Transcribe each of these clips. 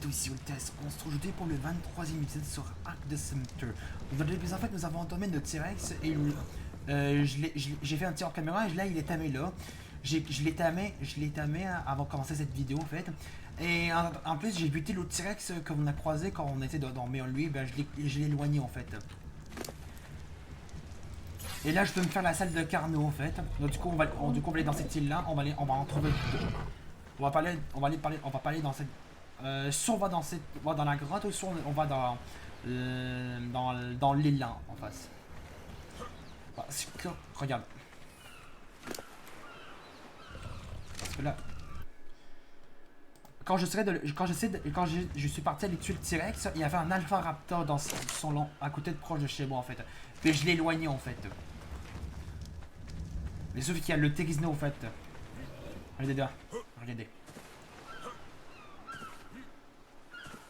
tous, ici Ultess. On se retrouve aujourd'hui pour le 23e épisode sur Arc de Sumter. Aujourd'hui, en fait, nous avons entamé notre T-Rex et j'ai fait un tir en caméra et là, il est tamé là. Je l'ai tamé avant de commencer cette vidéo en fait. Et en plus, j'ai buté l'autre T-Rex qu'on a croisé quand on était dans lui. Ben, je l'ai éloigné en fait. Et là, je peux me faire la salle de Carnot en fait. Donc, du coup, on va aller dans cette île là. On va en trouver deux. On va parler dans cette. Soit on va dans la grotte, ou soit on va dans l'île là en face. Parce que, regarde. Parce que là. Quand je suis parti aller tuer le T-Rex, il y avait un Alpha Raptor dans son long, à côté de proche de chez moi en fait. Mais je l'ai éloigné en fait. Mais sauf qu'il y a le Terizno en fait. Regardez là. Regardez.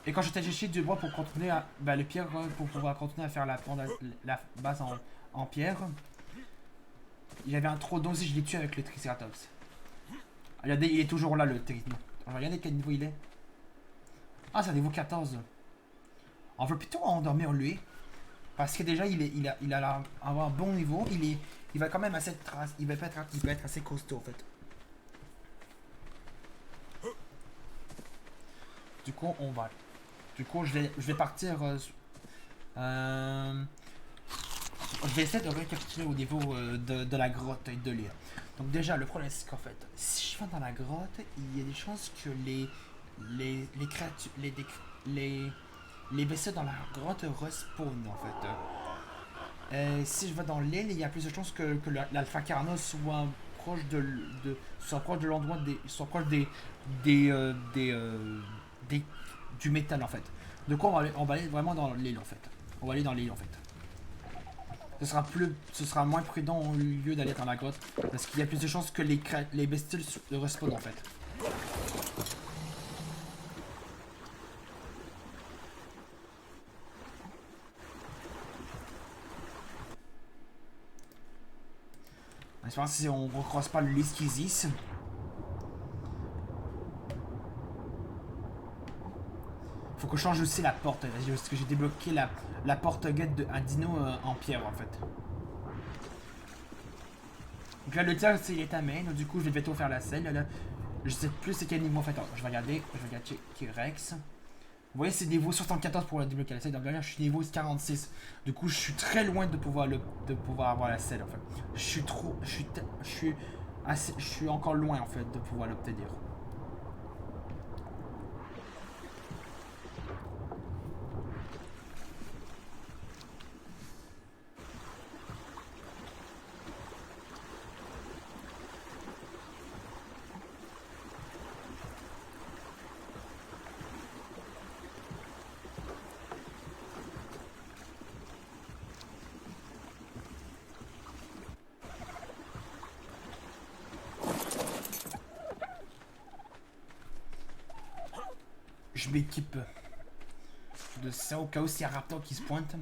Et quand j'étais cherché du bois pour continuer à. Bah, le pierre, pour pouvoir continuer à faire la base en pierre, il y avait un Troodon aussi, je l'ai tué avec le Triceratops. Regardez, il est toujours là le Terizno. Regardez quel niveau il est. Ah, c'est un niveau 14. On veut plutôt endormir lui. Parce que déjà, il a avoir un bon niveau. Il va quand même assez trace. Il peut être assez costaud en fait. Du coup, on va. Du coup, je vais partir. Je vais essayer de récapituler au niveau de la grotte et de l'île. Donc déjà, le problème c'est qu'en fait, si je vais dans la grotte, il y a des chances que les créatures, les bestiaux dans la grotte respawnent en fait. Si je vais dans l'île, il y a plus de chances que l'Alpha Carno soit proche soit proche de l'endroit soit proche du métal en fait. De quoi on va aller vraiment dans l'île en fait. On va aller dans l'île en fait. Ce sera moins prudent au lieu d'aller dans la grotte. Parce qu'il y a plus de chances que les bestioles respawnent en fait. Je pense si on ne recroise pas le Liskisis. Faut que je change aussi la porte, parce que j'ai débloqué la porte guette de Dino en pierre en fait. Donc là le tir il est à main, donc du coup je vais bientôt faire la selle. Là. Je sais plus c'est quel niveau en fait. Alors, je vais regarder T-Rex. Vous voyez c'est niveau 74 pour débloquer la selle, donc là je suis niveau 46. Du coup je suis très loin de pouvoir avoir la selle en fait. Je suis encore loin en fait de pouvoir l'obtenir. Je m'équipe de ça au cas où s'il y a un raptor qui se pointe. De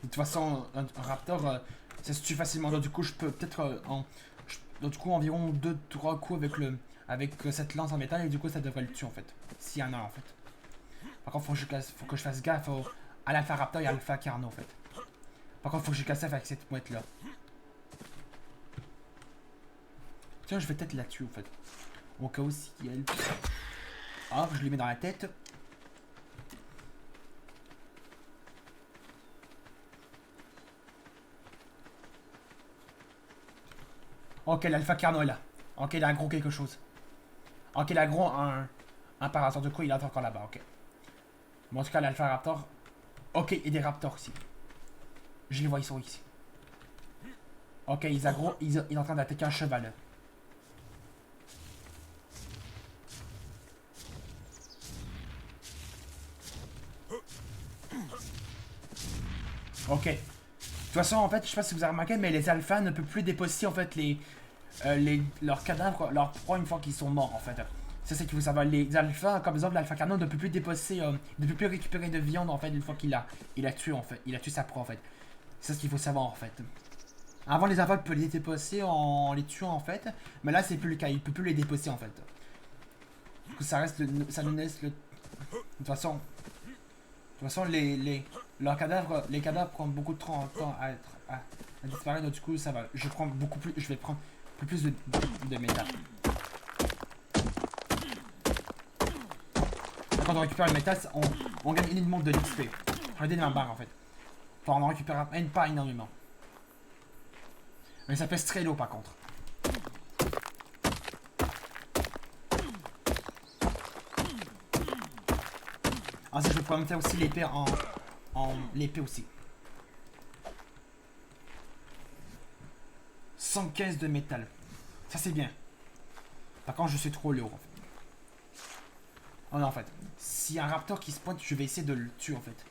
toute façon, un raptor, ça se tue facilement. Donc, du coup, je peux peut-être donc, du coup, environ 2-3 coups avec cette lance en métal et du coup, ça devrait le tuer en fait. S'il y en a en fait. Par contre, faut que je fasse gaffe à l'Alpha Raptor et à l'Alpha Carno en fait. Par contre, faut que je casse avec cette mouette là. Tiens, je vais peut-être la tuer en fait. Au cas où si elle. Hop, je lui mets dans la tête. Ok, l'Alpha Carno est là. Ok, il a un gros quelque chose. Ok, il a gros un parasaur. Du coup, il est encore là-bas. Ok. Bon, en tout cas, l'Alpha Raptor. Ok, il y a des raptors ici. Je les vois, ils sont ici. Ok, il est en train d'attaquer un cheval. Ok. De toute façon, en fait, je sais pas si vous avez remarqué, mais les alphas ne peuvent plus déposer en fait leurs cadavres, leurs proies une fois qu'ils sont morts en fait. C'est ça qu'il faut savoir. Les alphas, comme exemple l'Alpha Carno, ne peut plus déposer, ne peut plus récupérer de viande en fait une fois qu'il a tué en fait. Il a tué sa proie en fait. C'est ce qu'il faut savoir en fait. Avant les alphas peuvent les déposer en les tuant en fait, mais là c'est plus le cas. Il peut plus les déposer en fait. Du coup ça nous laisse le toute façon les cadavres prennent beaucoup de temps à disparaître, donc du coup ça va. Je vais prendre plus de métal. Quand on récupère le métal, on gagne énormément de l'XP. Regardez ma barre en fait. Enfin, on en récupère pas énormément. Mais ça pèse très lourd par contre. Ensuite, je vais pouvoir me faire aussi l'épée l'épée aussi. 115 de métal. Ça c'est bien. Par contre, je suis trop lourd en fait. Oh non, en fait. S'il y a un raptor qui se pointe, je vais essayer de le tuer en fait.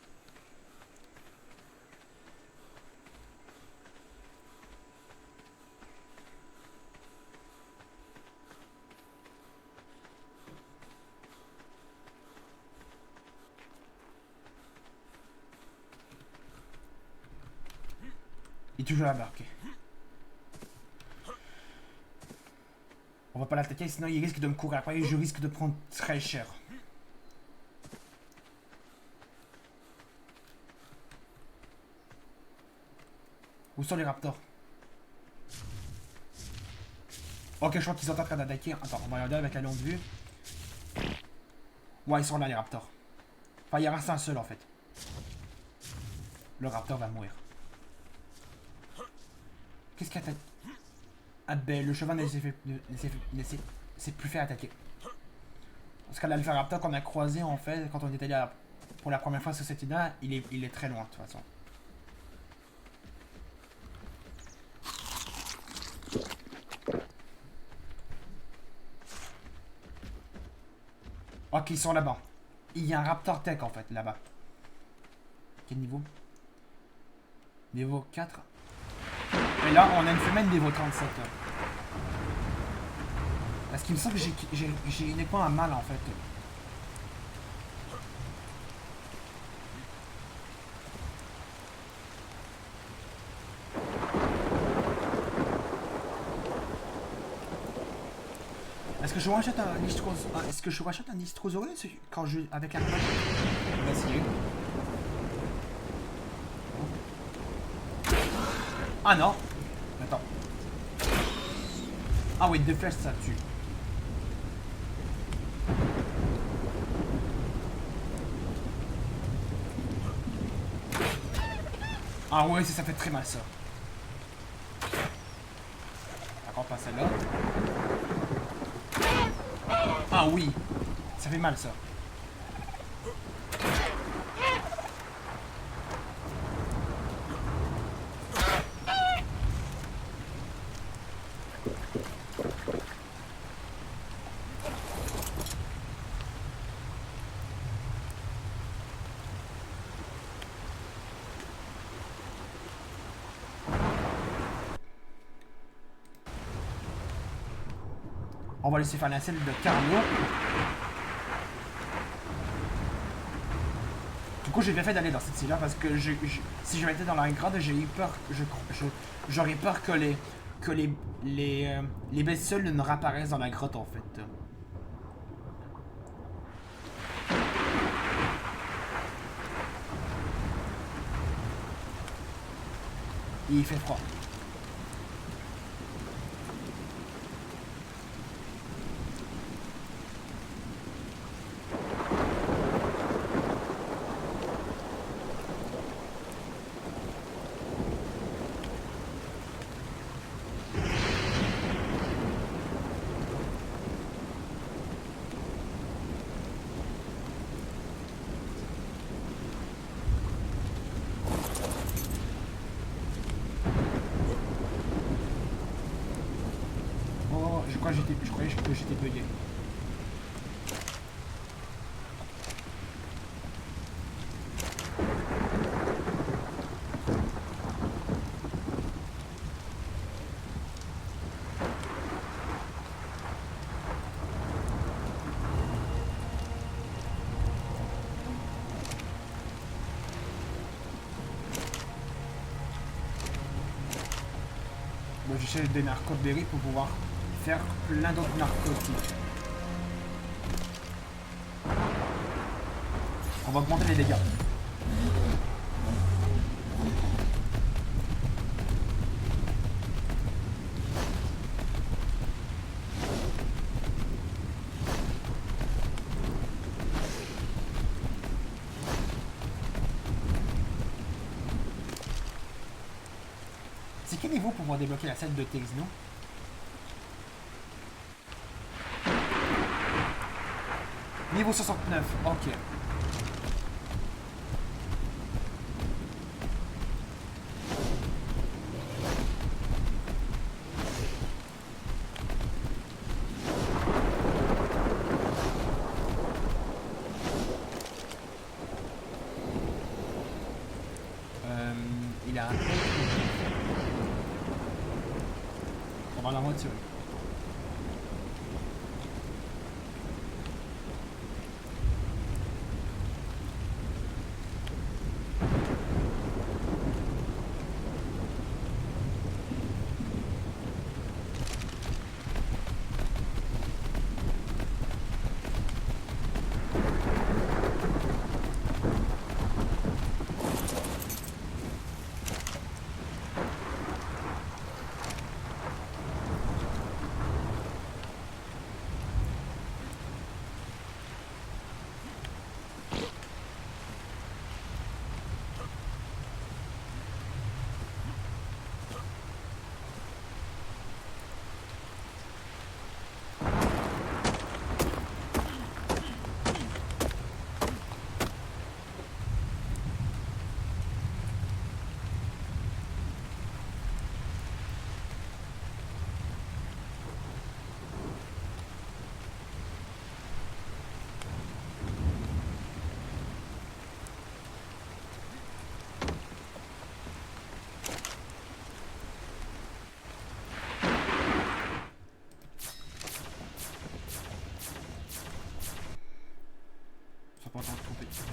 Il est toujours là-bas, ok. On va pas l'attaquer, sinon il risque de me courir après et je risque de prendre très cher. Où sont les raptors? Ok, je crois qu'ils sont en train d'attaquer. Attends, on va regarder avec la longue vue. Ouais, ils sont là les raptors. Enfin, il y en reste un seul en fait. Le raptor va mourir. Qu'est-ce qu'il attaque? Ah ben, le cheval ne s'est plus fait attaquer. Parce que l'Alpha Raptor qu'on a croisé en fait, quand on était allé pour la première fois sur cette île-là, il est très loin de toute façon. Ok, ils sont là-bas. Il y a un Raptor Tech en fait, là-bas. Quel niveau? Niveau 4. Et là, on a une femelle niveau 37. Parce qu'il me semble que j'ai uniquement un mâle en fait. Est-ce que je rachète un Nistrosaurus? Est-ce que je rachète un Nistrosaurus quand je avec un mâle? On va essayer. Ah non. Attends. Ah oui, deux flèches ça tue. Ah ouais, ça fait très mal ça. D'accord, pas celle-là. Ah oui, ça fait mal ça. On va laisser faire la scène de Carlo. Du coup, j'ai bien fait d'aller dans cette île-là parce que si j'avais été dans la grotte, j'ai eu peur. J'aurais peur que les bestioles ne réapparaissent dans la grotte en fait. Et il fait froid. Je croyais que j'étais bugué. Moi, j'essaie des narcoberries pour pouvoir faire plein d'autres narcotiques. On va augmenter les dégâts. C'est quel niveau pour pouvoir débloquer la scène de Texno? Niveau 69, ok. Il a un... On va la retirer.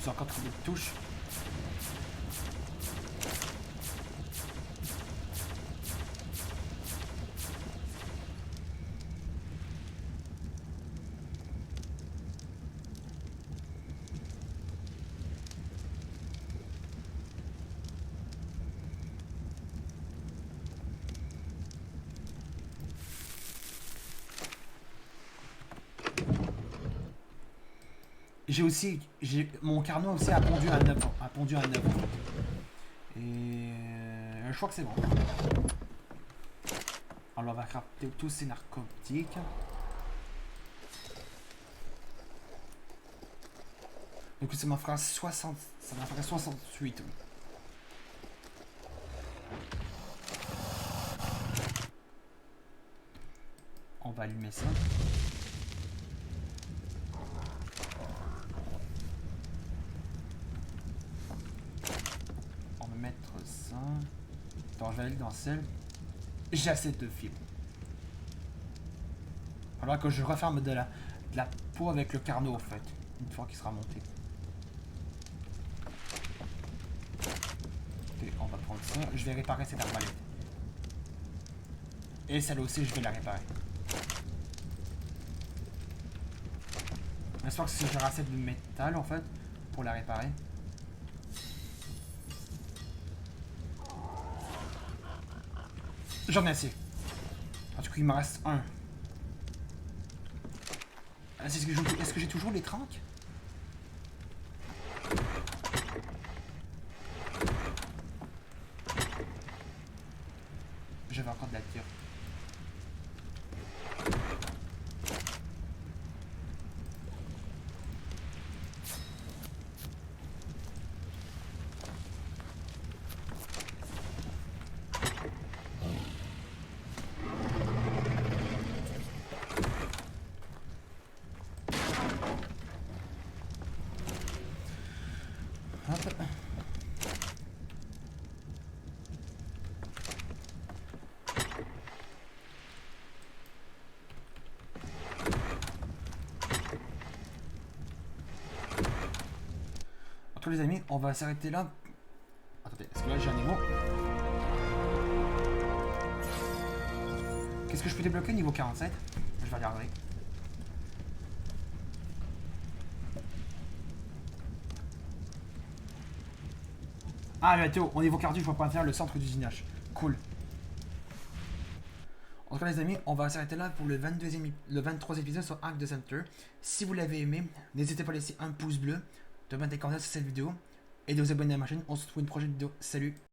J'ai encore trouvé de touches. Mon carnot aussi a pondu à 9. A pondu à 9. Et je crois que c'est bon. Alors on va crafter tous ces narcotiques. Donc ça m'en fera 60. Ça m'en fera 68. Oui. On va allumer ça. Ça. Attends, je vais aller dans celle. J'ai assez de fil. Alors que je referme de la peau avec le carnot en fait. Une fois qu'il sera monté. Ok, on va prendre ça. Je vais réparer cette arbalète. Et celle aussi, je vais la réparer. J'espère que j'aurai assez de métal en fait pour la réparer. J'en ai assez. En tout cas, il me reste un. Est-ce que j'ai toujours les tranques? J'avais encore de la tire. Tous les amis, on va s'arrêter là. Attendez, est-ce que là j'ai un niveau? Qu'est-ce que je peux débloquer niveau 47? Je vais regarder. Ah, mais Théo, au niveau cardio, je vais pas faire le centre d'usinage. Cool. En tout cas, les amis, on va s'arrêter là pour le 23e épisode sur Arc de Center. Si vous l'avez aimé, n'hésitez pas à laisser un pouce bleu, de mettre des commentaires sur cette vidéo et de vous abonner à ma chaîne. On se retrouve une prochaine vidéo. Salut!